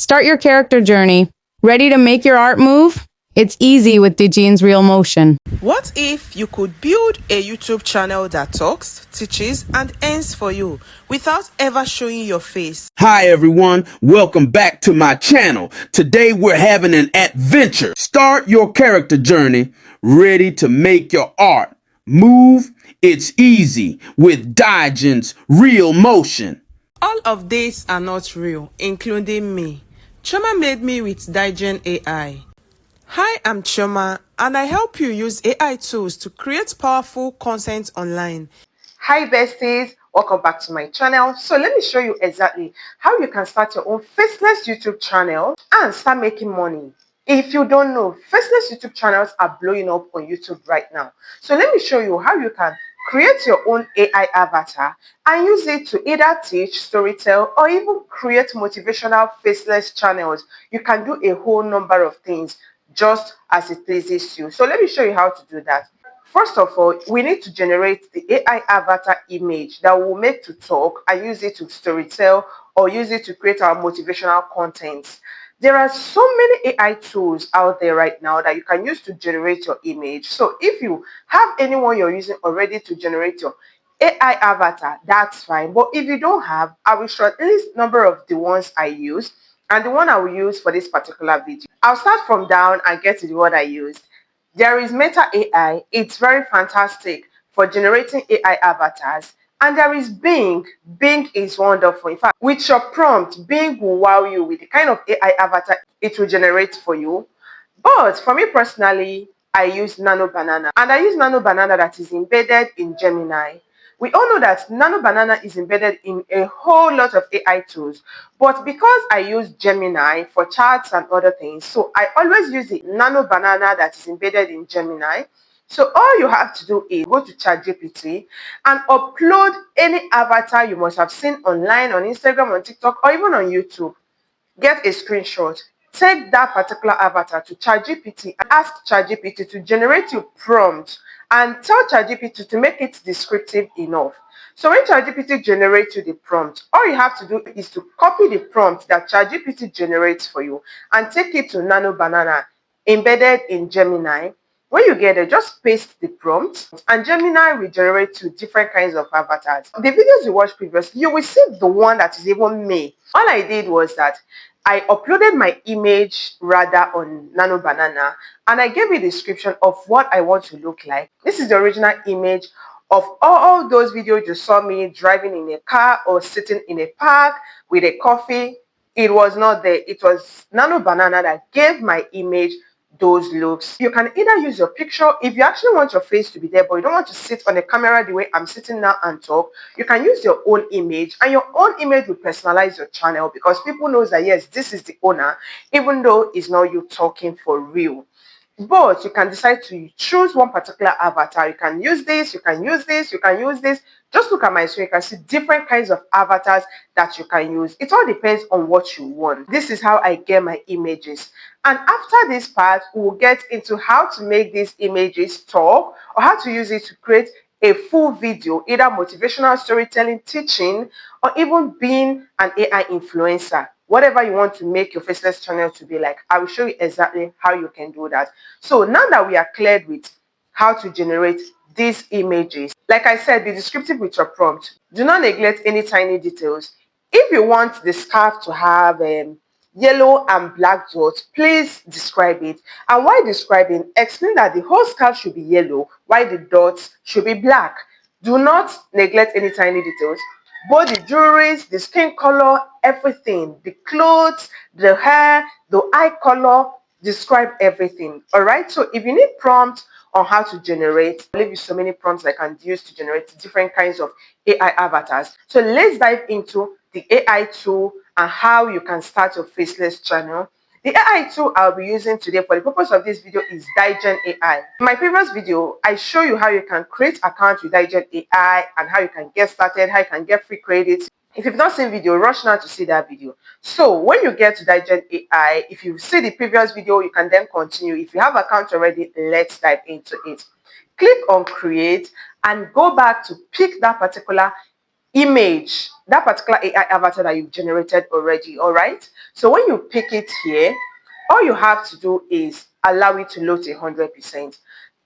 Start your character journey. Ready to make your art move? It's easy with Digine's Real Motion. What if you could build a YouTube channel that talks, teaches, and earns for you without ever showing your face? Hi everyone, welcome back to my channel. Today we're having an adventure. Start your character journey, ready to make your art move. It's easy with Digine's Real Motion. All of these are not real, including me. Choma made me with Digene AI. Hi, I'm Choma, and I help you use AI tools to create powerful content online. Hi besties, welcome back to my channel. So let me show you exactly how you can start your own faceless YouTube channel and start making money. If you don't know, faceless YouTube channels are blowing up on YouTube right now. So let me show you how you can create your own AI avatar and use it to either teach, storytell, or even create motivational faceless channels. You can do a whole number of things just as it pleases you. So let me show you how to do that. First of all, we need to generate the AI avatar image that we'll make to talk and use it to storytell or use it to create our motivational content. There are so many AI tools out there right now that you can use to generate your image. So if you have anyone you're using already to generate your AI avatar, that's fine. But if you don't have, I will show at least number of the ones I use and the one I will use for this particular video. I'll start from down and get to the one I used. There is Meta AI. It's very fantastic for generating AI avatars. And there is Bing. Bing is wonderful. In fact, with your prompt, Bing will wow you with the kind of AI avatar it will generate for you. But for me personally, I use Nano Banana. And I use Nano Banana that is embedded in Gemini. We all know that Nano Banana is embedded in a whole lot of AI tools, but because I use Gemini for charts and other things, so I always use the Nano Banana that is embedded in Gemini. So all you have to do is go to ChatGPT and upload any avatar you must have seen online, on Instagram, on TikTok, or even on YouTube. Get a screenshot, take that particular avatar to ChatGPT and ask ChatGPT to generate your prompt and tell ChatGPT to make it descriptive enough. So when ChatGPT generates you the prompt, all you have to do is to copy the prompt that ChatGPT generates for you and take it to Nano Banana embedded in Gemini. When you get it, just paste the prompt and Gemini will generate two different kinds of avatars. The videos you watched previously, you will see the one that is even me. All I did was that I uploaded my image rather on Nano Banana and I gave a description of what I want to look like. This is the original image of all those videos you saw me driving in a car or sitting in a park with a coffee. It was not there. It was Nano Banana that gave my image those looks. You can either use your picture if you actually want your face to be there, but you don't want to sit on the camera the way I'm sitting now and talk. You can use your own image, and your own image will personalize your channel because people knows that yes, this is the owner, even though it's not you talking for real. But you can decide to choose one particular avatar. You can use this, you can use this, you can use this. Just look at my screen, you can see different kinds of avatars that you can use. It all depends on what you want. This is how I get my images. And after this part, we'll get into how to make these images talk or how to use it to create a full video, either motivational storytelling, teaching, or even being an AI influencer. Whatever you want to make your faceless channel to be like, I will show you exactly how you can do that. So now that we are cleared with how to generate these images, like I said, be descriptive with your prompt. Do not neglect any tiny details. If you want the scarf to have yellow and black dots, please describe it. And while describing, explain that the whole scarf should be yellow while the dots should be black. Do not neglect any tiny details. Both the jewelries, the skin color, everything, the clothes, the hair, the eye color, describe everything. All right. So if you need prompts on how to generate, I'll leave you so many prompts I can use to generate different kinds of AI avatars. So let's dive into the AI tool and how you can start your faceless channel. The AI tool I'll be using today for the purpose of this video is Digene AI. In my previous video, I show you how you can create accounts with Digene AI and how you can get started, how you can get free credits. If you've not seen video, rush now to see that video. So when you get to Digene AI, if you see the previous video, you can then continue. If you have account already, let's dive into it. Click on create and go back to pick that particular image, that particular AI avatar that you've generated already. All right. So when you pick it here, all you have to do is allow it to load 100%.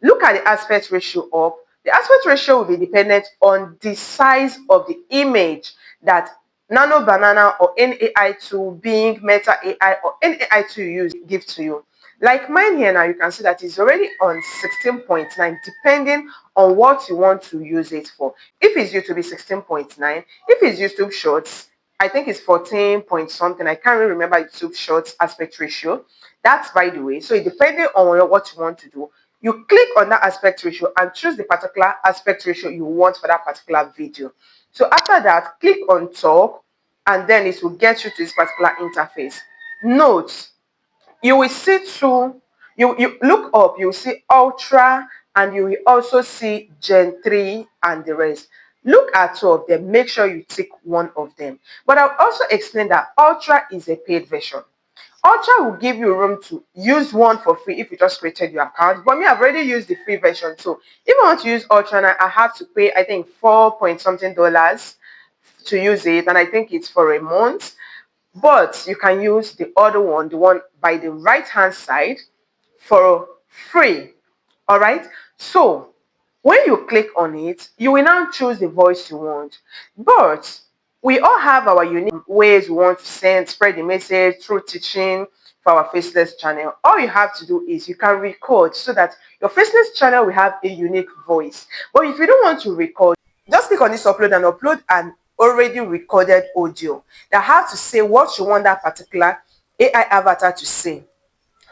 Look at the aspect ratio up. The aspect ratio will be dependent on the size of the image that Nano Banana or any AI tool, being Meta AI or any AI tool you use, give to you. Like mine here now, you can see that it's already on 16.9, depending on what you want to use it for. If it's YouTube, it's 16.9. If it's YouTube Shorts, I think it's 14 point something. I can't really remember YouTube Shorts aspect ratio. That's by the way. So depending on what you want to do, you click on that aspect ratio and choose the particular aspect ratio you want for that particular video. So after that, click on talk, and then it will get you to this particular interface. Note, you will see two, you look up, you will see ultra, and you will also see gen 3 and the rest. Look at two of them, make sure you tick one of them. But I'll also explain that ultra is a paid version. Ultra will give you room to use one for free if you just created your account. But me, I've already used the free version. So if I want to use Ultra now, I have to pay, I think, 4 point something dollars to use it. And I think it's for a month. But you can use the other one, the one by the right hand side, for free. All right. So when you click on it, you will now choose the voice you want. But we all have our unique ways we want to spread the message through teaching for our Faceless channel. All you have to do is you can record so that your Faceless channel will have a unique voice. But if you don't want to record, just click on this upload and upload an already recorded audio that have to say what you want that particular AI avatar to say.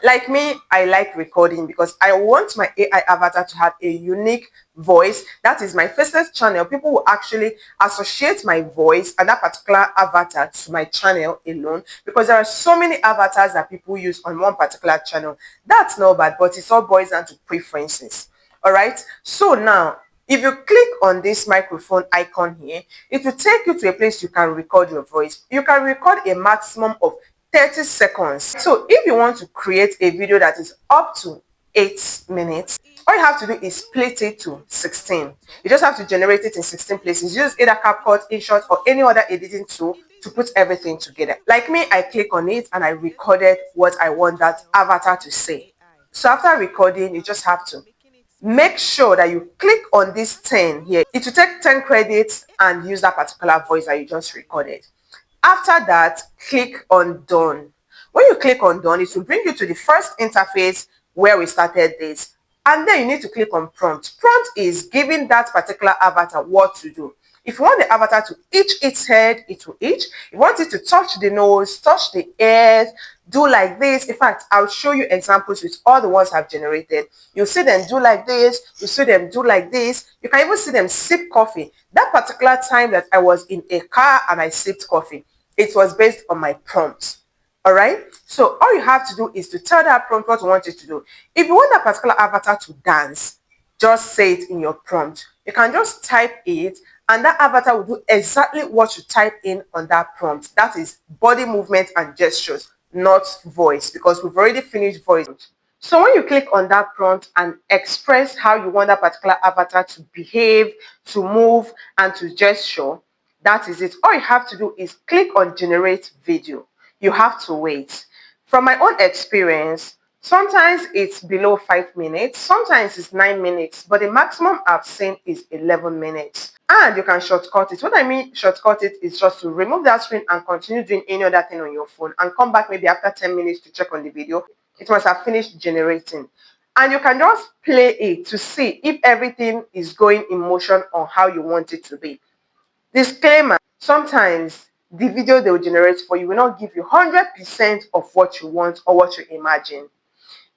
Like me, I like recording because I want my AI avatar to have a unique voice. That is my Faceless channel. People will actually associate my voice and that particular avatar to my channel alone, because there are so many avatars that people use on one particular channel. That's not bad, but it's all boils down to preferences. All right. So now, if you click on this microphone icon here, it will take you to a place you can record your voice. You can record a maximum of 30 seconds. So if you want to create a video that is up to 8 minutes, all you have to do is split it to 16. You just have to generate it in 16 places. Use either CapCut, InShot, or any other editing tool to put everything together. Like me, I click on it and I recorded what I want that avatar to say. So after recording, you just have to make sure that you click on this 10 here. It will take 10 credits and use that particular voice that you just recorded. After that, click on done. When you click on done, it will bring you to the first interface where we started this. And then you need to click on prompt. Prompt is giving that particular avatar what to do. If you want the avatar to itch its head, it will itch. If you want it to touch the nose, touch the ears, do like this. In fact, I'll show you examples with all the ones I've generated. You'll see them do like this. You see them do like this. You can even see them sip coffee. That particular time that I was in a car and I sipped coffee, it was based on my prompts. All right. So all you have to do is to tell that prompt what you want it to do. If you want that particular avatar to dance, just say it in your prompt. You can just type it and that avatar will do exactly what you type in on that prompt. That is body movement and gestures, not voice, because we've already finished voice. So when you click on that prompt and express how you want that particular avatar to behave, to move, and to gesture, that is it. All you have to do is click on generate video. You have to wait. From my own experience, sometimes it's below 5 minutes, sometimes it's 9 minutes, but the maximum I've seen is 11 minutes. And you can shortcut it. What I mean shortcut it is just to remove that screen and continue doing any other thing on your phone and come back maybe after 10 minutes to check on the video. It must have finished generating. And you can just play it to see if everything is going in motion on how you want it to be. Disclaimer, sometimes the video they will generate for you will not give you 100% of what you want or what you imagine.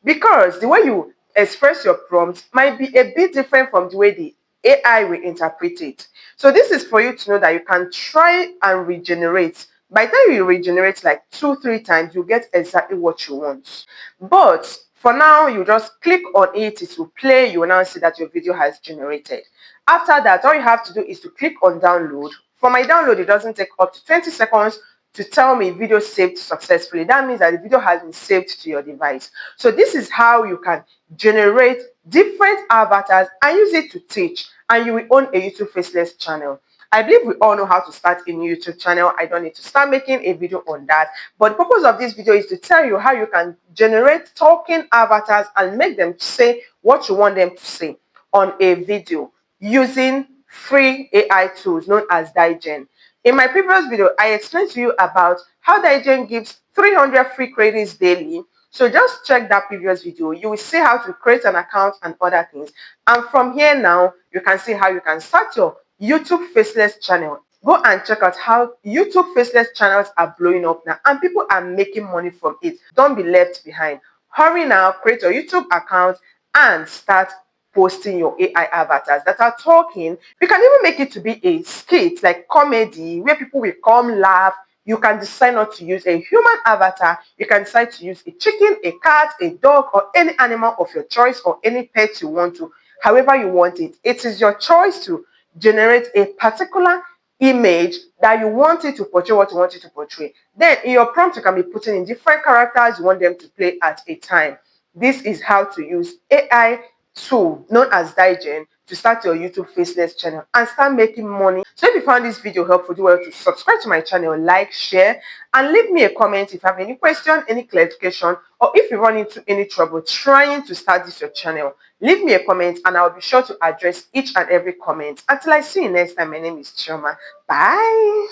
Because the way you express your prompt might be a bit different from the way the AI will interpret it. So this is for you to know that you can try and regenerate. By the time you regenerate like 2-3 times, you get exactly what you want. But for now, you just click on it, it will play, you will now see that your video has generated. After that, all you have to do is to click on download. For my download, it doesn't take up to 20 seconds to tell me video saved successfully. That means that the video has been saved to your device. So this is how you can generate different avatars and use it to teach, and you will own a YouTube Faceless channel. I believe we all know how to start a new YouTube channel. I don't need to start making a video on that. But the purpose of this video is to tell you how you can generate talking avatars and make them say what you want them to say on a video using free AI tools known as Digen. In my previous video, I explained to you about how Digen gives 300 free credits daily. So just check that previous video. You will see how to create an account and other things. And from here now, you can see how you can start your YouTube Faceless channel. Go and check out how YouTube Faceless channels are blowing up now and people are making money from it. Don't be left behind. Hurry now, create your YouTube account and start posting your AI avatars that are talking. You can even make it to be a skit like comedy where people will come laugh. You can decide not to use a human avatar. You can decide to use a chicken, a cat, a dog, or any animal of your choice or any pet you want to, however you want it. It is your choice to generate a particular image that you want it to portray what you want it to portray. Then in your prompt, you can be putting in different characters you want them to play at a time. This is how to use AI tool known as Digen to start your YouTube Faceless channel and start making money. So if you found this video helpful, do well to subscribe to my channel, like, share, and leave me a comment if you have any question, any clarification, or if you run into any trouble trying to start this your channel. Leave me a comment and I'll be sure to address each and every comment. Until I see you next time, my name is Chioma. Bye.